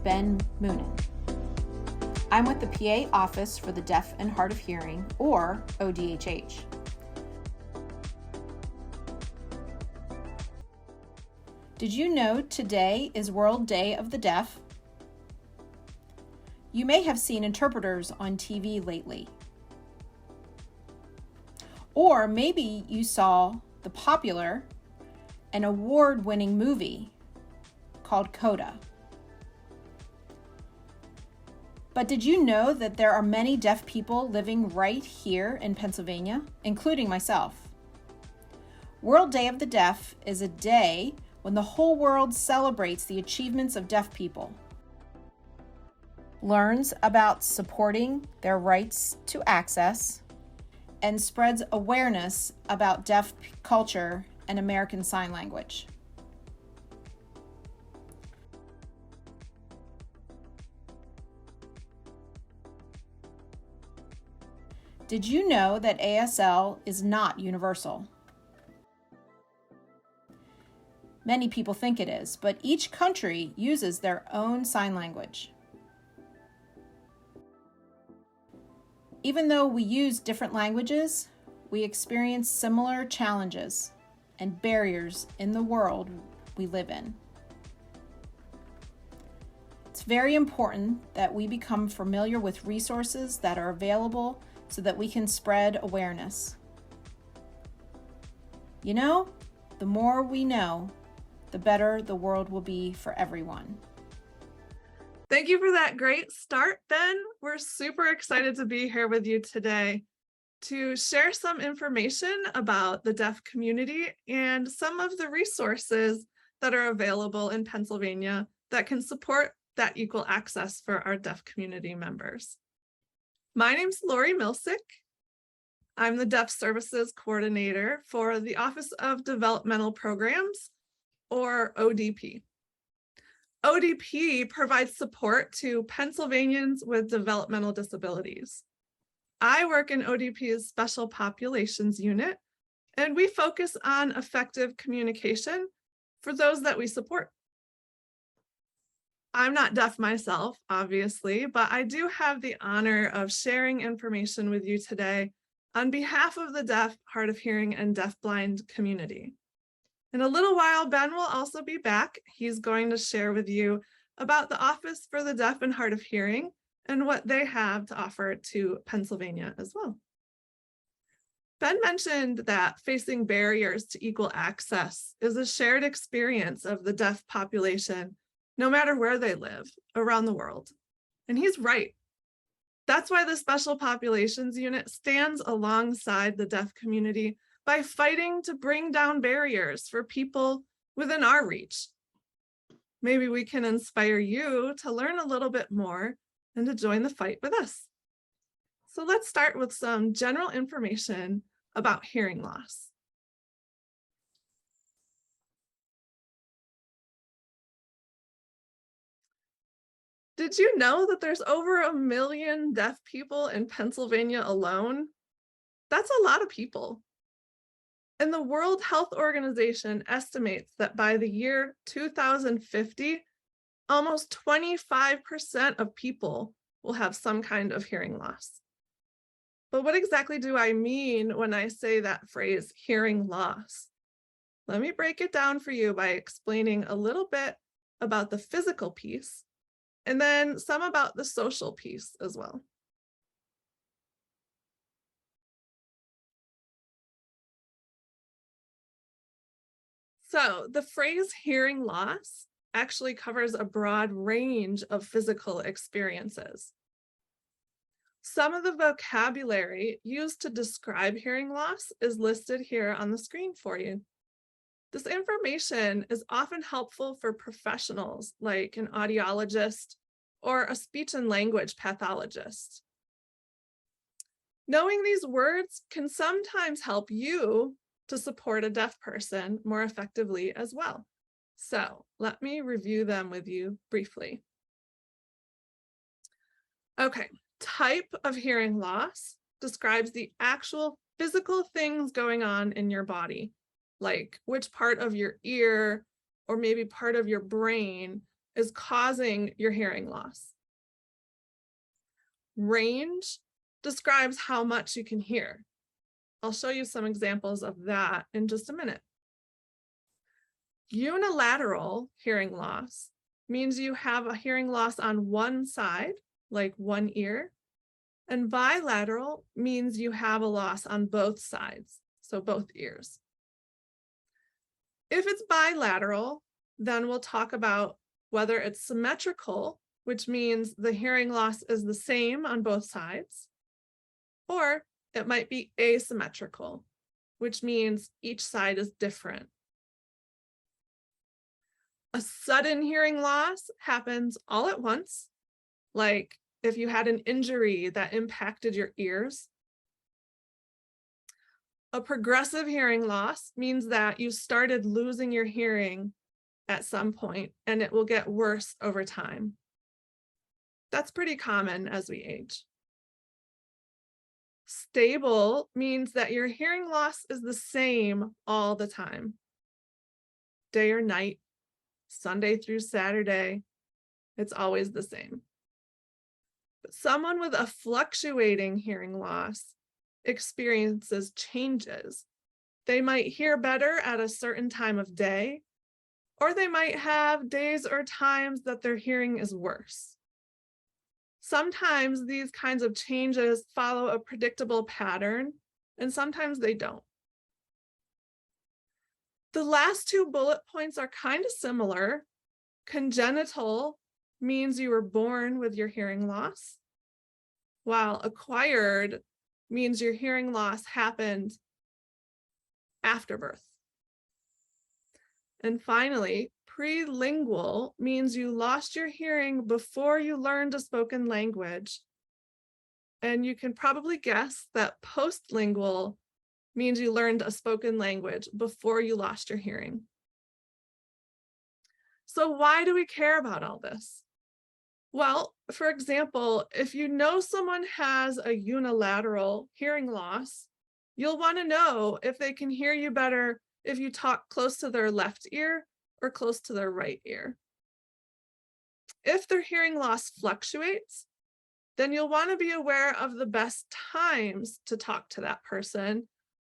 Ben Moonen. I'm with the PA Office for the Deaf and Hard of Hearing, or ODHH. Did you know today is World Day of the Deaf? You may have seen interpreters on TV lately. Or maybe you saw the popular and award-winning movie called Coda. But did you know that there are many deaf people living right here in Pennsylvania, including myself? World Day of the Deaf is a day when the whole world celebrates the achievements of deaf people, learns about supporting their rights to access, and spreads awareness about deaf culture and American Sign Language. Did you know that ASL is not universal? Many people think it is, but each country uses their own sign language. Even though we use different languages, we experience similar challenges and barriers in the world we live in. It's very important that we become familiar with resources that are available so that we can spread awareness. You know, the more we know, the better the world will be for everyone. Thank you for that great start, Ben. We're super excited to be here with you today to share some information about the deaf community and some of the resources that are available in Pennsylvania that can support that equal access for our deaf community members. My name's Lori Milsick. I'm the Deaf Services Coordinator for the Office of Developmental Programs, or ODP. ODP provides support to Pennsylvanians with developmental disabilities. I work in ODP's Special Populations Unit, and we focus on effective communication for those that we support. I'm not deaf myself, obviously, but I do have the honor of sharing information with you today on behalf of the deaf, hard of hearing, and deafblind community. In a little while, Ben will also be back. He's going to share with you about the Office for the Deaf and Hard of Hearing and what they have to offer to Pennsylvania as well. Ben mentioned that facing barriers to equal access is a shared experience of the deaf population, no matter where they live around the world. And he's right. That's why the Special Populations Unit stands alongside the deaf community by fighting to bring down barriers for people within our reach. Maybe we can inspire you to learn a little bit more and to join the fight with us. So let's start with some general information about hearing loss. Did you know that there's over 1 million deaf people in Pennsylvania alone? That's a lot of people. And the World Health Organization estimates that by the year 2050, almost 25% of people will have some kind of hearing loss. But what exactly do I mean when I say that phrase, hearing loss? Let me break it down for you by explaining a little bit about the physical piece and then some about the social piece as well. So the phrase hearing loss actually covers a broad range of physical experiences. Some of the vocabulary used to describe hearing loss is listed here on the screen for you. This information is often helpful for professionals like an audiologist or a speech and language pathologist. Knowing these words can sometimes help you to support a deaf person more effectively as well. So let me review them with you briefly. Okay, type of hearing loss describes the actual physical things going on in your body, like which part of your ear or maybe part of your brain is causing your hearing loss. Range describes how much you can hear. I'll show you some examples of that in just a minute. Unilateral hearing loss means you have a hearing loss on one side, like one ear, and bilateral means you have a loss on both sides, so both ears. If it's bilateral, then we'll talk about whether it's symmetrical, which means the hearing loss is the same on both sides, or it might be asymmetrical, which means each side is different. A sudden hearing loss happens all at once, like if you had an injury that impacted your ears. A progressive hearing loss means that you started losing your hearing at some point and it will get worse over time. That's pretty common as we age. Stable means that your hearing loss is the same all the time. Day or night, Sunday through Saturday, it's always the same. But someone with a fluctuating hearing loss experiences changes. They might hear better at a certain time of day, or they might have days or times that their hearing is worse. Sometimes these kinds of changes follow a predictable pattern, and sometimes they don't. The last two bullet points are kind of similar. Congenital means you were born with your hearing loss, while acquired means your hearing loss happened after birth. And finally, prelingual means you lost your hearing before you learned a spoken language. And you can probably guess that postlingual means you learned a spoken language before you lost your hearing. So why do we care about all this? Well, for example, if you know someone has a unilateral hearing loss, you'll want to know if they can hear you better if you talk close to their left ear or close to their right ear. If their hearing loss fluctuates, then you'll want to be aware of the best times to talk to that person,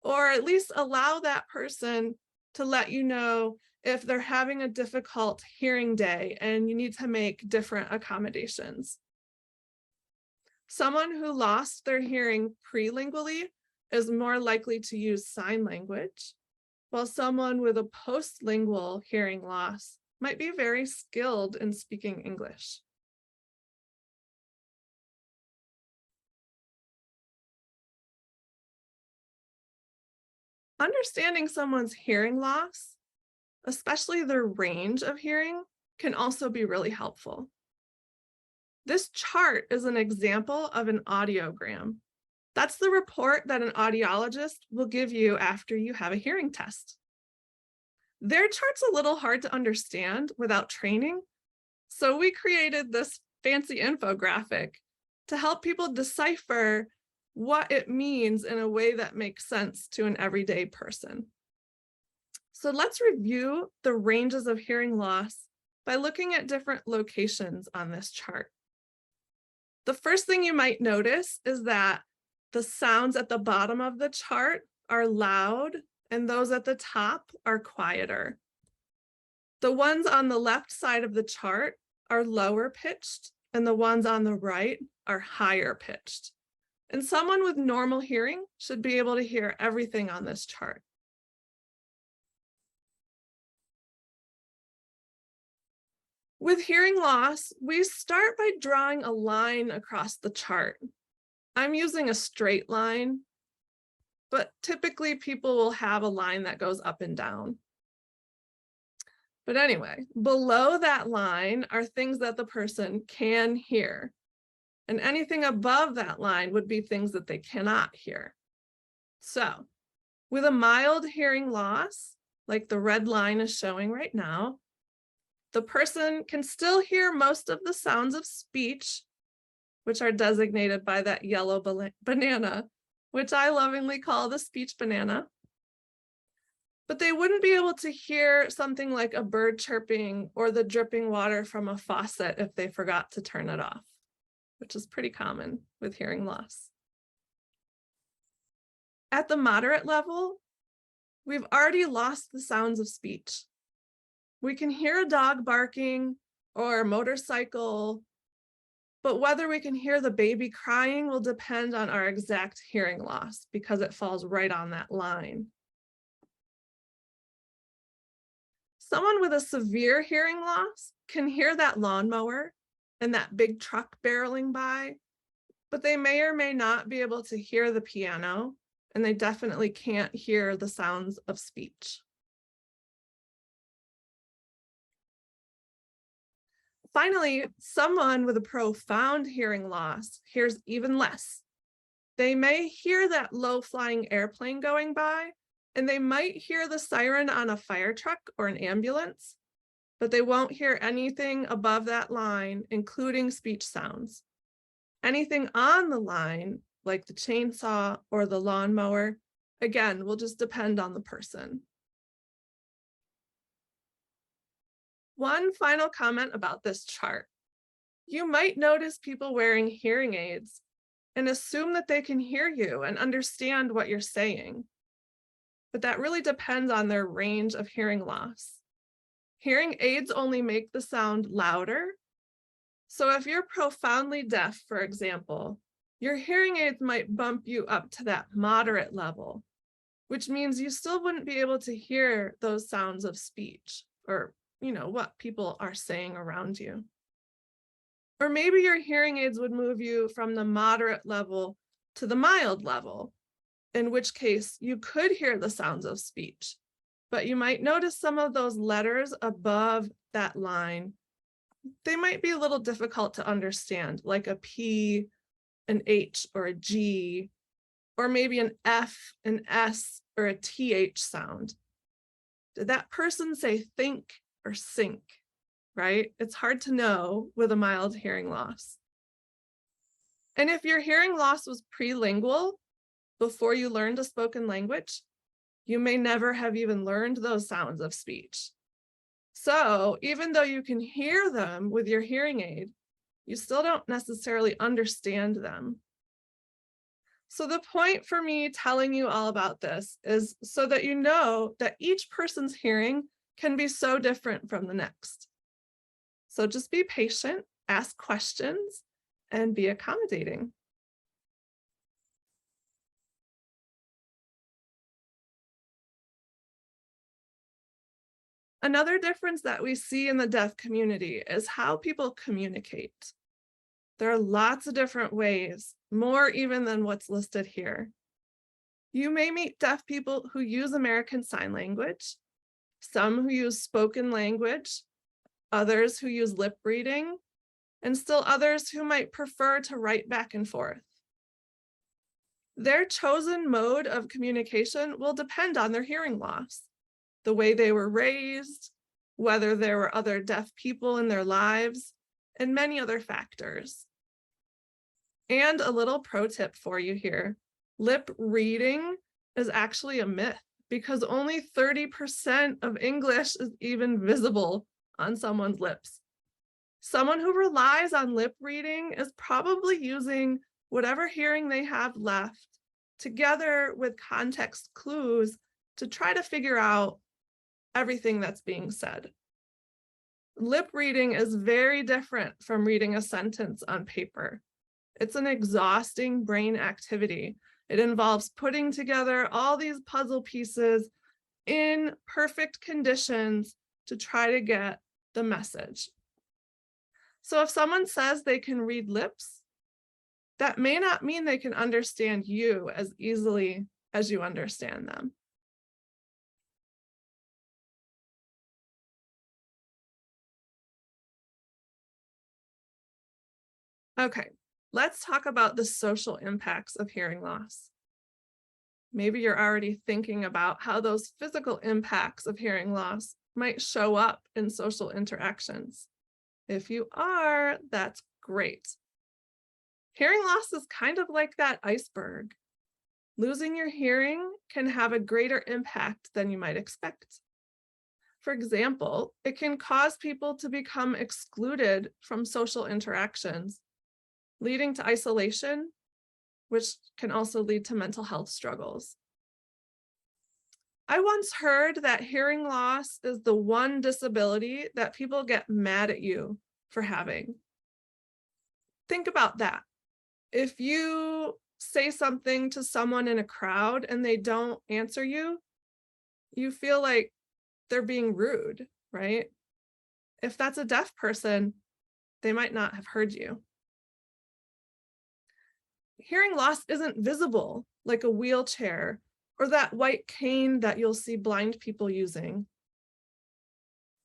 or at least allow that person to let you know if they're having a difficult hearing day and you need to make different accommodations. Someone who lost their hearing prelingually is more likely to use sign language, while someone with a postlingual hearing loss might be very skilled in speaking English. Understanding someone's hearing loss, especially their range of hearing, can also be really helpful. This chart is an example of an audiogram. That's the report that an audiologist will give you after you have a hearing test. Their chart's a little hard to understand without training, so we created this fancy infographic to help people decipher what it means in a way that makes sense to an everyday person. So let's review the ranges of hearing loss by looking at different locations on this chart. The first thing you might notice is that the sounds at the bottom of the chart are loud and those at the top are quieter. The ones on the left side of the chart are lower pitched and the ones on the right are higher pitched. And someone with normal hearing should be able to hear everything on this chart. With hearing loss, we start by drawing a line across the chart. I'm using a straight line, but typically people will have a line that goes up and down. But anyway, below that line are things that the person can hear. And anything above that line would be things that they cannot hear. So with a mild hearing loss, like the red line is showing right now, the person can still hear most of the sounds of speech, which are designated by that yellow banana, which I lovingly call the speech banana. but they wouldn't be able to hear something like a bird chirping or the dripping water from a faucet if they forgot to turn it off, which is pretty common with hearing loss. At the moderate level, we've already lost the sounds of speech. We can hear a dog barking or a motorcycle, but whether we can hear the baby crying will depend on our exact hearing loss because it falls right on that line. Someone with a severe hearing loss can hear that lawnmower and that big truck barreling by, but they may or may not be able to hear the piano, and they definitely can't hear the sounds of speech. Finally, someone with a profound hearing loss hears even less. They may hear that low-flying airplane going by, and they might hear the siren on a fire truck or an ambulance, but they won't hear anything above that line, including speech sounds. Anything on the line, like the chainsaw or the lawnmower, again, will just depend on the person. One final comment about this chart. You might notice people wearing hearing aids and assume that they can hear you and understand what you're saying. But that really depends on their range of hearing loss. Hearing aids only make the sound louder. So if you're profoundly deaf, for example, your hearing aids might bump you up to that moderate level, which means you still wouldn't be able to hear those sounds of speech or, what people are saying around you. Or maybe your hearing aids would move you from the moderate level to the mild level, in which case you could hear the sounds of speech, but you might notice some of those letters above that line. They might be a little difficult to understand, like a P, an H, or a G, or maybe an F, an S, or a TH sound. Did that person say think or sink, right? It's hard to know with a mild hearing loss. And if your hearing loss was prelingual, before you learned a spoken language, you may never have even learned those sounds of speech. So even though you can hear them with your hearing aid, you still don't necessarily understand them. So the point for me telling you all about this is so that you know that each person's hearing can be so different from the next. So just be patient, ask questions, and be accommodating. Another difference that we see in the deaf community is how people communicate. There are lots of different ways, more even than what's listed here. You may meet deaf people who use American Sign Language, some who use spoken language, others who use lip reading, and still others who might prefer to write back and forth. Their chosen mode of communication will depend on their hearing loss, the way they were raised, whether there were other deaf people in their lives, and many other factors. And a little pro tip for you here, lip reading is actually a myth because only 30% of English is even visible on someone's lips. Someone who relies on lip reading is probably using whatever hearing they have left together with context clues to try to figure out everything that's being said. Lip reading is very different from reading a sentence on paper. It's an exhausting brain activity. It involves putting together all these puzzle pieces in perfect conditions to try to get the message. So if someone says they can read lips, that may not mean they can understand you as easily as you understand them. Okay, let's talk about the social impacts of hearing loss. Maybe you're already thinking about how those physical impacts of hearing loss might show up in social interactions. If you are, that's great. Hearing loss is kind of like that iceberg. Losing your hearing can have a greater impact than you might expect. For example, it can cause people to become excluded from social interactions, leading to isolation, which can also lead to mental health struggles. I once heard that hearing loss is the one disability that people get mad at you for having. Think about that. If you say something to someone in a crowd and they don't answer you, you feel like they're being rude, right? If that's a deaf person, they might not have heard you. Hearing loss isn't visible like a wheelchair or that white cane that you'll see blind people using.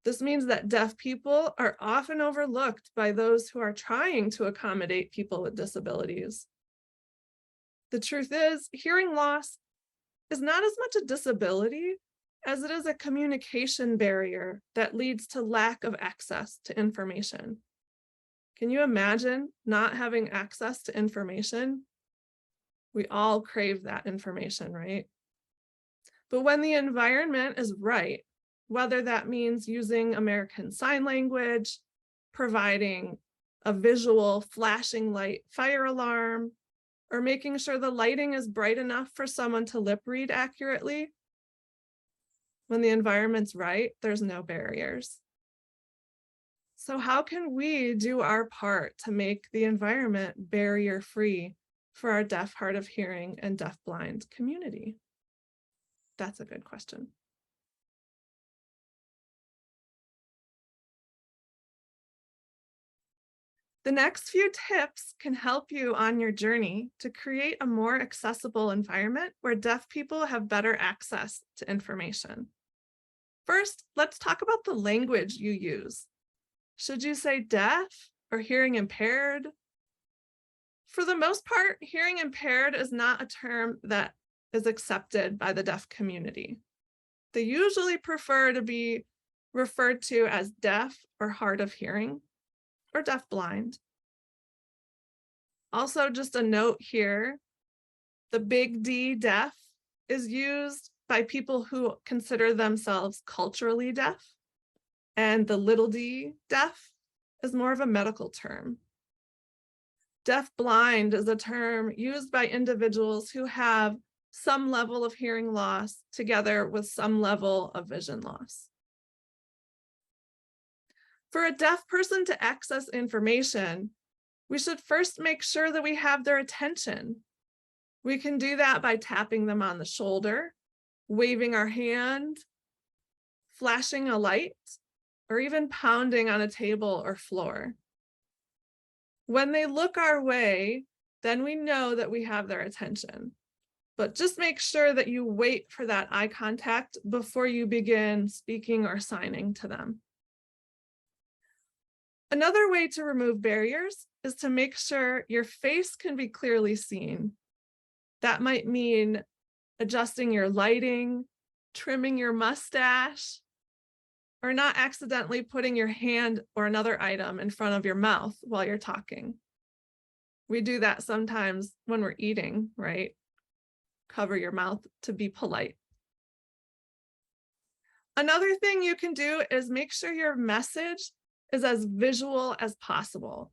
This means that deaf people are often overlooked by those who are trying to accommodate people with disabilities. The truth is, hearing loss is not as much a disability as it is a communication barrier that leads to lack of access to information. Can you imagine not having access to information? We all crave that information, right? But when the environment is right, whether that means using American Sign Language, providing a visual flashing light fire alarm, or making sure the lighting is bright enough for someone to lip read accurately, when the environment's right, there's no barriers. So how can we do our part to make the environment barrier-free for our deaf, hard of hearing, and deafblind community? That's a good question. The next few tips can help you on your journey to create a more accessible environment where deaf people have better access to information. First, let's talk about the language you use. Should you say deaf or hearing impaired? For the most part, hearing impaired is not a term that is accepted by the deaf community. They usually prefer to be referred to as deaf or hard of hearing or deafblind. Also, just a note here, the big D, deaf, is used by people who consider themselves culturally deaf, and the little d, deaf, is more of a medical term. Deafblind is a term used by individuals who have some level of hearing loss together with some level of vision loss. For a deaf person to access information, we should first make sure that we have their attention. We can do that by tapping them on the shoulder, waving our hand, flashing a light, or even pounding on a table or floor. When they look our way, then we know that we have their attention. But just make sure that you wait for that eye contact before you begin speaking or signing to them. Another way to remove barriers is to make sure your face can be clearly seen. That might mean adjusting your lighting, trimming your mustache, or not accidentally putting your hand or another item in front of your mouth while you're talking. We do that sometimes when we're eating, right? Cover your mouth to be polite. Another thing you can do is make sure your message is as visual as possible.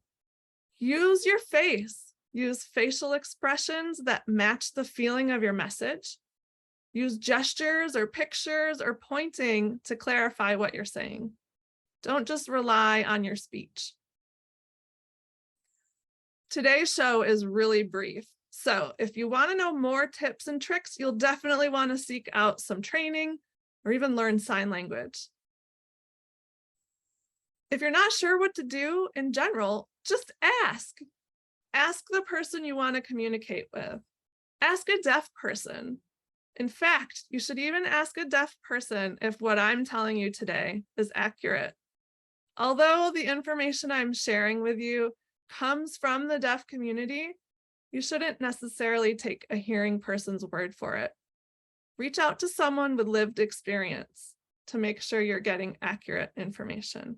Use your face. Use facial expressions that match the feeling of your message. Use gestures or pictures or pointing to clarify what you're saying. Don't just rely on your speech. Today's show is really brief, so if you want to know more tips and tricks, you'll definitely want to seek out some training or even learn sign language. If you're not sure what to do in general, just ask. Ask the person you want to communicate with. Ask a deaf person. In fact, you should even ask a deaf person if what I'm telling you today is accurate. Although the information I'm sharing with you comes from the deaf community, you shouldn't necessarily take a hearing person's word for it. Reach out to someone with lived experience to make sure you're getting accurate information.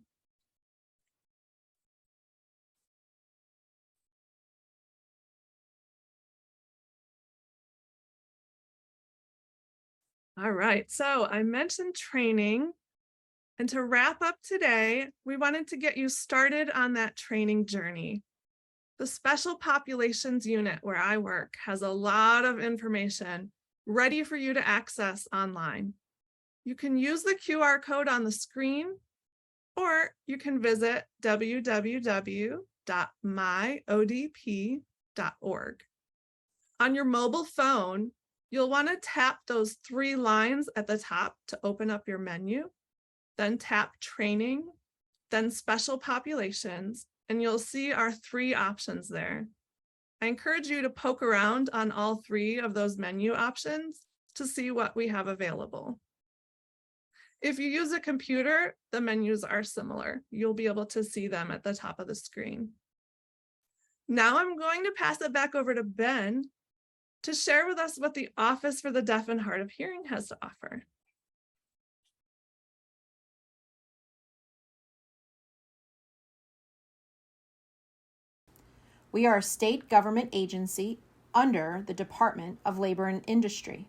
All right, so I mentioned training. And to wrap up today, we wanted to get you started on that training journey. The Special Populations Unit where I work has a lot of information ready for you to access online. You can use the QR code on the screen, or you can visit www.myodp.org. On your mobile phone, you'll want to tap those 3 lines at the top to open up your menu, then tap Training, then Special Populations, and you'll see our 3 options there. I encourage you to poke around on all 3 of those menu options to see what we have available. If you use a computer, the menus are similar. You'll be able to see them at the top of the screen. Now I'm going to pass it back over to Ben to share with us what the Office for the Deaf and Hard of Hearing has to offer. We are a state government agency under the Department of Labor and Industry.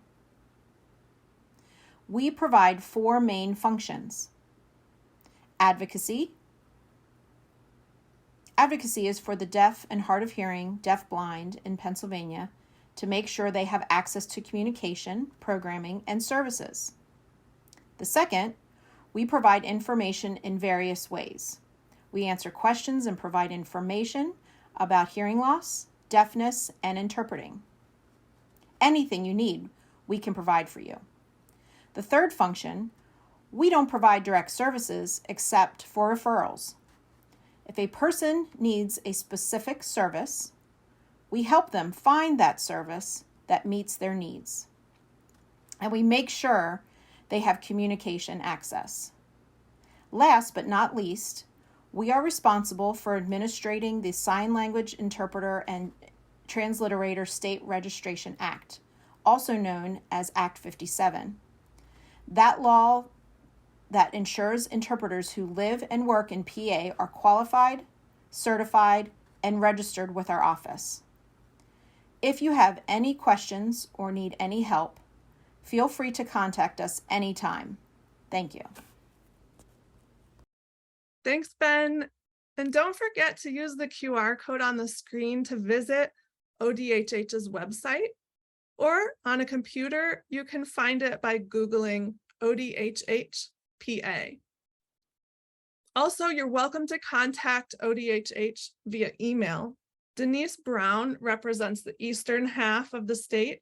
We provide 4 main functions. Advocacy. Advocacy is for the deaf and hard of hearing, deaf-blind in Pennsylvania to make sure they have access to communication, programming, and services. The second, we provide information in various ways. We answer questions and provide information about hearing loss, deafness, and interpreting. Anything you need, we can provide for you. The third function, we don't provide direct services except for referrals. If a person needs a specific service, we help them find that service that meets their needs. And we make sure they have communication access. Last but not least, we are responsible for administrating the Sign Language Interpreter and Transliterator State Registration Act, also known as Act 57. That law that ensures interpreters who live and work in PA are qualified, certified, and registered with our office. If you have any questions or need any help, feel free to contact us anytime. Thank you. Thanks, Ben. And don't forget to use the QR code on the screen to visit ODHH's website, or on a computer, you can find it by Googling ODHH PA. Also, you're welcome to contact ODHH via email. Denise Brown represents the eastern half of the state,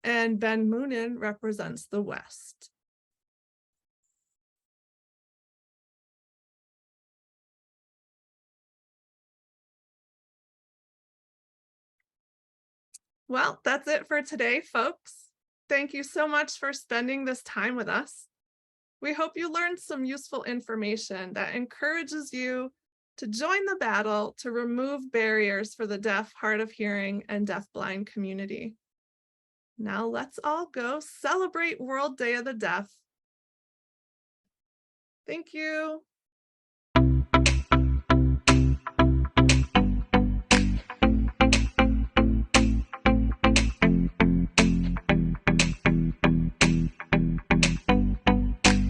and Ben Moonen represents the west. Well, that's it for today, folks. Thank you so much for spending this time with us. We hope you learned some useful information that encourages you to join the battle to remove barriers for the deaf, hard of hearing, and deafblind community. Now let's all go celebrate World Day of the Deaf. Thank you.